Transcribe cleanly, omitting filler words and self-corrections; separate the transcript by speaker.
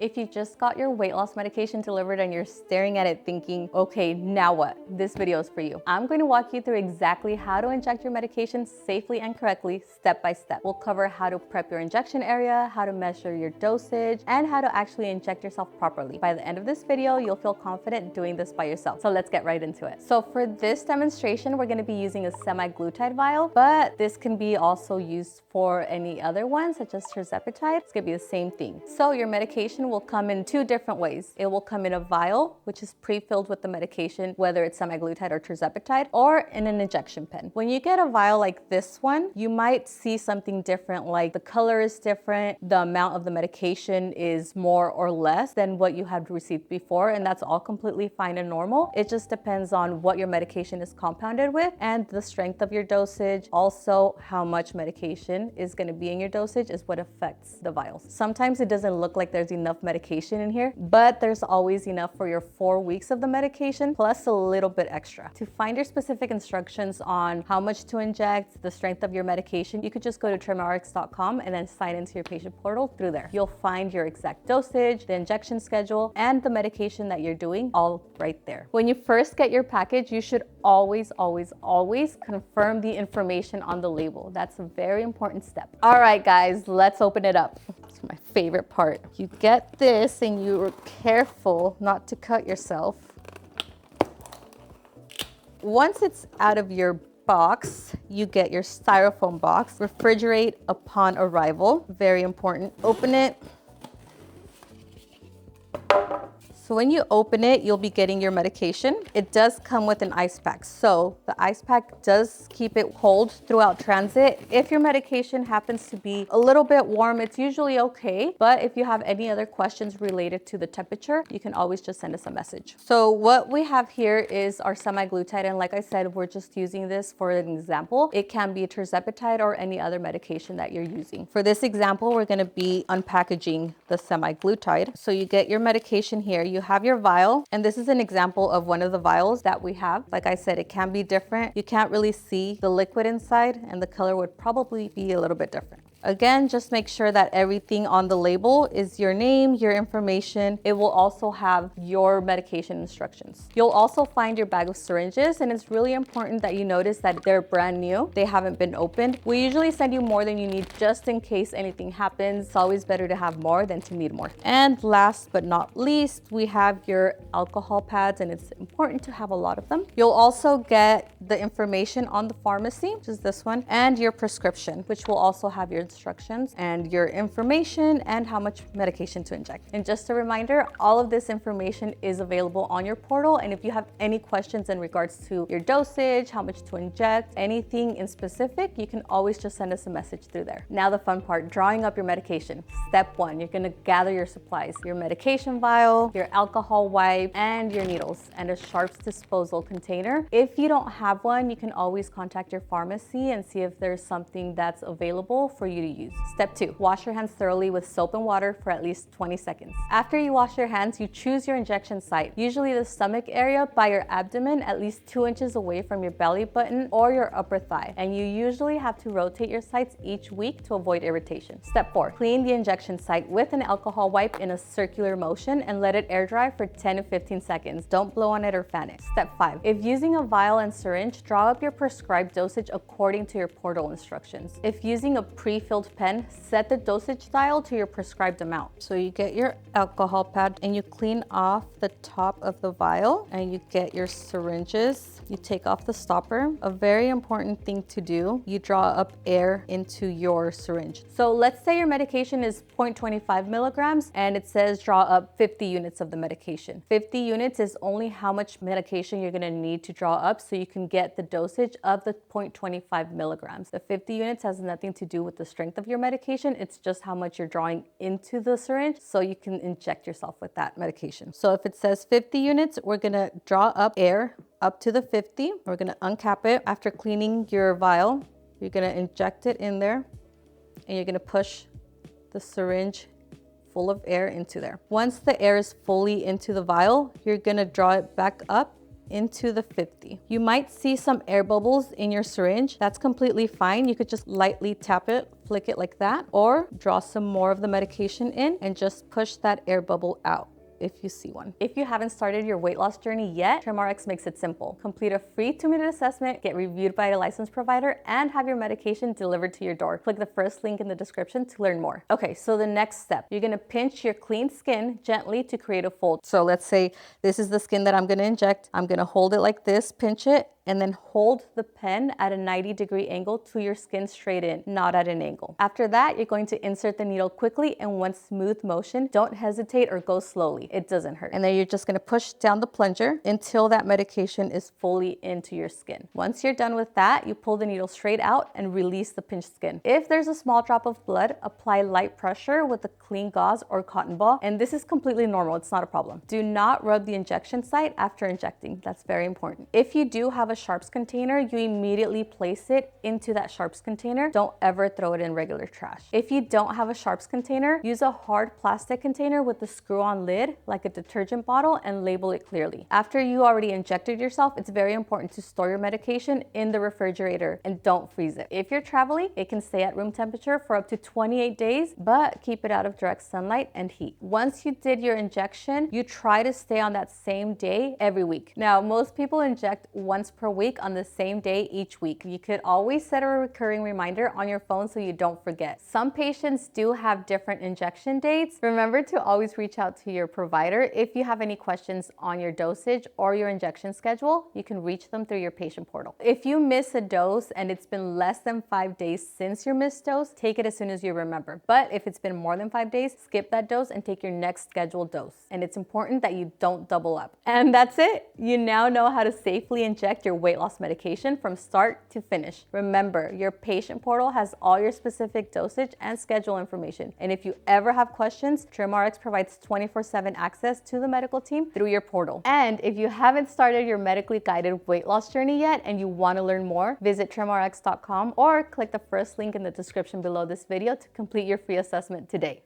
Speaker 1: If you just got your weight loss medication delivered and you're staring at it thinking, okay, now what? This video is for you. I'm going to walk you through exactly how to inject your medication safely and correctly, step by step. We'll cover how to prep your injection area, how to measure your dosage, and how to actually inject yourself properly. By the end of this video, you'll feel confident doing this by yourself. So let's get right into it. So for this demonstration, we're going to be using a semaglutide vial, but this can be also used for any other one, such as tirzepatide. It's going to be the same thing. So your medication will come in two different ways. It will come in a vial, which is pre-filled with the medication, whether it's semaglutide or tirzepatide, or in an injection pen. When you get a vial like this one, you might see something different, like the color is different, the amount of the medication is more or less than what you had received before, and that's all completely fine and normal. It just depends on what your medication is compounded with and the strength of your dosage. Also, how much medication is going to be in your dosage is what affects the vials. Sometimes it doesn't look like there's enough medication in here, but there's always enough for your 4 weeks of the medication plus a little bit extra. To find your specific instructions on how much to inject, the strength of your medication, you could just go to TrimRx.com and then sign into your patient portal through there. You'll find your exact dosage, the injection schedule, and the medication that you're doing all right there. When you first get your package, you should always confirm the information on the label. That's a very important step. All right, guys, let's open it up. It's my favorite part. You get this and you're careful not to cut yourself. Once it's out of your box, you get your styrofoam box. Refrigerate upon arrival. Very important. Open it. So when you open it, you'll be getting your medication. It does come with an ice pack. So the ice pack does keep it cold throughout transit. If your medication happens to be a little bit warm, it's usually okay. But if you have any other questions related to the temperature, you can always just send us a message. So what we have here is our semaglutide. And like I said, we're just using this for an example. It can be tirzepatide or any other medication that you're using. For this example, we're gonna be unpackaging the semaglutide. So you get your medication here. You have your vial, and this is an example of one of the vials that we have. Like I said, it can be different. You can't really see the liquid inside, and the color would probably be a little bit different. Again, just make sure that everything on the label is your name, your information. It will also have your medication instructions. You'll also find your bag of syringes, and it's really important that you notice that they're brand new. They haven't been opened. We usually send you more than you need just in case anything happens. It's always better to have more than to need more. And last but not least, we have your alcohol pads, and it's important to have a lot of them. You'll also get the information on the pharmacy, which is this one, and your prescription, which will also have your instructions and your information and how much medication to inject. And just a reminder, all of this information is available on your portal. And if you have any questions in regards to your dosage, how much to inject, anything in specific, you can always just send us a message through there. Now the fun part, drawing up your medication. Step 1, you're gonna gather your supplies, your medication vial, your alcohol wipe, and your needles, and a sharps disposal container. If you don't have one, you can always contact your pharmacy and see if there's something that's available for you to use. Step 2, wash your hands thoroughly with soap and water for at least 20 seconds. After you wash your hands, you choose your injection site, usually the stomach area by your abdomen, at least 2 inches away from your belly button or your upper thigh. And you usually have to rotate your sites each week to avoid irritation. Step 4, clean the injection site with an alcohol wipe in a circular motion and let it air dry for 10 to 15 seconds. Don't blow on it or fan it. Step 5, if using a vial and syringe, draw up your prescribed dosage according to your portal instructions. If using a pre-filled pen, set the dosage dial to your prescribed amount. So you get your alcohol pad and you clean off the top of the vial, and you get your syringes. You take off the stopper. A very important thing to do, you draw up air into your syringe. So let's say your medication is 0.25 milligrams and it says draw up 50 units of the medication. 50 units is only how much medication you're gonna need to draw up so you can get the dosage of the 0.25 milligrams. The 50 units has nothing to do with the strength of your medication. It's just how much you're drawing into the syringe so you can inject yourself with that medication. So if it says 50 units, we're gonna draw up air up to the 50. We're gonna uncap it. After cleaning your vial, you're gonna inject it in there and you're gonna push the syringe full of air into there. Once the air is fully into the vial, you're gonna draw it back up into the 50. You might see some air bubbles in your syringe. That's completely fine. You could just lightly tap it, flick it like that, or draw some more of the medication in and just push that air bubble out if you see one. If you haven't started your weight loss journey yet, TrimRx makes it simple. Complete a free 2-minute assessment, get reviewed by a licensed provider, and have your medication delivered to your door. Click the first link in the description to learn more. Okay, so the next step, you're gonna pinch your clean skin gently to create a fold. So let's say this is the skin that I'm gonna inject. I'm gonna hold it like this, pinch it, and then hold the pen at a 90-degree angle to your skin straight in, not at an angle. After that, you're going to insert the needle quickly in one smooth motion. Don't hesitate or go slowly. It doesn't hurt. And then you're just gonna push down the plunger until that medication is fully into your skin. Once you're done with that, you pull the needle straight out and release the pinched skin. If there's a small drop of blood, apply light pressure with a clean gauze or cotton ball. And this is completely normal. It's not a problem. Do not rub the injection site after injecting. That's very important. If you do have a sharps container, you immediately place it into that sharps container. Don't ever throw it in regular trash. If you don't have a sharps container, use a hard plastic container with a screw-on lid like a detergent bottle and label it clearly. After you already injected yourself, it's very important to store your medication in the refrigerator and don't freeze it. If you're traveling, it can stay at room temperature for up to 28 days, but keep it out of direct sunlight and heat. Once you did your injection, you try to stay on that same day every week. Now, most people inject once per week on the same day each week. You could always set a recurring reminder on your phone so you don't forget. Some patients do have different injection dates. Remember to always reach out to your provider. If you have any questions on your dosage or your injection schedule, you can reach them through your patient portal. If you miss a dose and it's been less than 5 days since your missed dose, take it as soon as you remember. But if it's been more than 5 days, skip that dose and take your next scheduled dose. And it's important that you don't double up. And that's it. You now know how to safely inject your weight loss medication from start to finish. Remember, your patient portal has all your specific dosage and schedule information. And if you ever have questions, TrimRx provides 24/7 access to the medical team through your portal. And if you haven't started your medically guided weight loss journey yet and you want to learn more, visit trimrx.com or click the first link in the description below this video to complete your free assessment today.